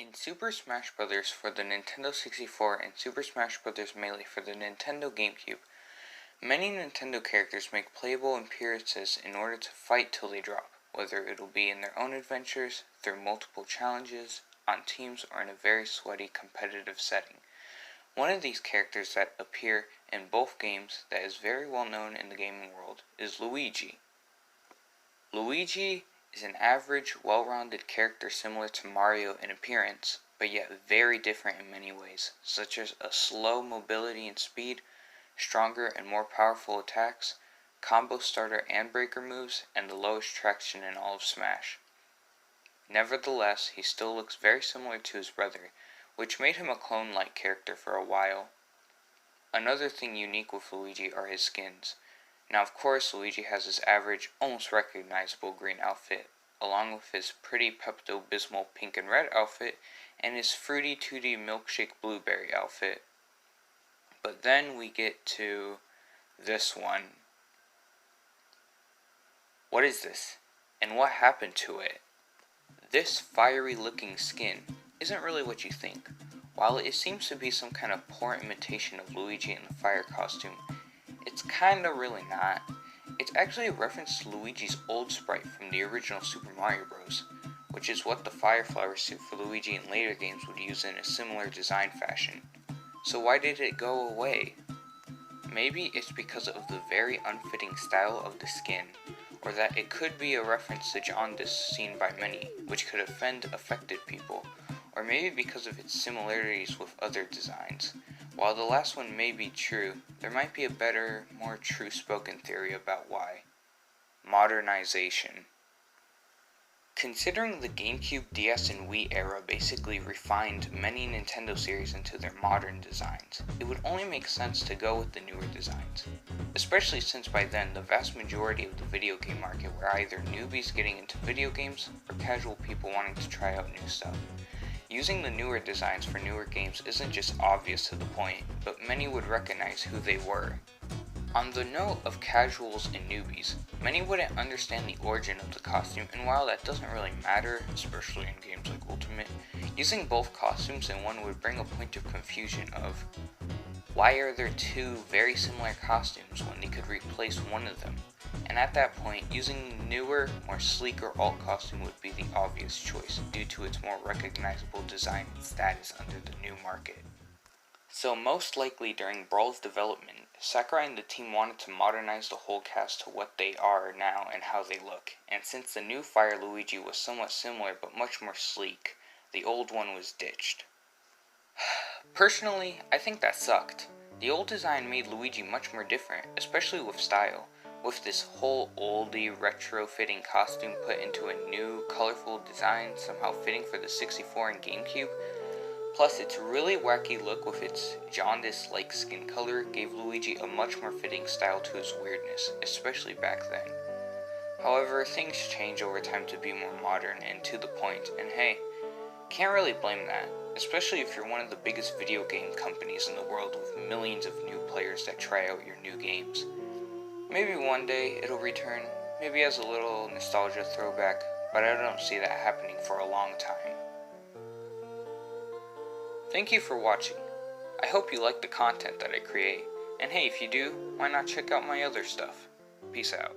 In Super Smash Bros. For the Nintendo 64 and Super Smash Bros. Melee for the Nintendo GameCube, many Nintendo characters make playable appearances in order to fight till they drop, whether it'll be in their own adventures, through multiple challenges, on teams, or in a very sweaty competitive setting. One of these characters that appear in both games that is very well known in the gaming world is Luigi. Luigi is an average, well-rounded character similar to Mario in appearance, but yet very different in many ways, such as a slow mobility and speed, stronger and more powerful attacks, combo starter and breaker moves, and the lowest traction in all of Smash. Nevertheless, he still looks very similar to his brother, which made him a clone-like character for a while. Another thing unique with Luigi are his skins. Now of course Luigi has his average, almost recognizable green outfit, along with his pretty Pepto-Bismol pink and red outfit, and his fruity 2D milkshake blueberry outfit. But then we get to this one. What is this? And what happened to it? This fiery looking skin isn't really what you think. While it seems to be some kind of poor imitation of Luigi in the fire costume, it's kinda really not. It's actually a reference to Luigi's old sprite from the original Super Mario Bros., which is what the fire flower suit for Luigi in later games would use in a similar design fashion. So why did it go away? Maybe it's because of the very unfitting style of the skin, or that it could be a reference to jaundice seen by many, which could offend affected people, or maybe because of its similarities with other designs. While the last one may be true, there might be a better, more true-spoken theory about why. Modernization. Considering the GameCube, DS, and Wii era basically refined many Nintendo series into their modern designs, it would only make sense to go with the newer designs. Especially since by then, the vast majority of the video game market were either newbies getting into video games, or casual people wanting to try out new stuff. Using the newer designs for newer games isn't just obvious to the point, but many would recognize who they were. On the note of casuals and newbies, many wouldn't understand the origin of the costume, and while that doesn't really matter, especially in games like Ultimate, using both costumes in one would bring a point of confusion of, why are there two very similar costumes when they could replace one of them? And at that point, using the newer, more sleeker alt costume would be the obvious choice due to its more recognizable design and status under the new market. So most likely during Brawl's development, Sakurai and the team wanted to modernize the whole cast to what they are now and how they look, and since the new Fire Luigi was somewhat similar but much more sleek, the old one was ditched. Personally, I think that sucked. The old design made Luigi much more different, especially with style. With this whole oldie retro-fitting costume put into a new, colorful design somehow fitting for the 64 and GameCube, plus its really wacky look with its jaundice-like skin color gave Luigi a much more fitting style to his weirdness, especially back then. However, things change over time to be more modern and to the point, and hey, can't really blame that, especially if you're one of the biggest video game companies in the world with millions of new players that try out your new games. Maybe one day it'll return, maybe as a little nostalgia throwback, but I don't see that happening for a long time. Thank you for watching. I hope you like the content that I create, and hey, if you do, why not check out my other stuff? Peace out.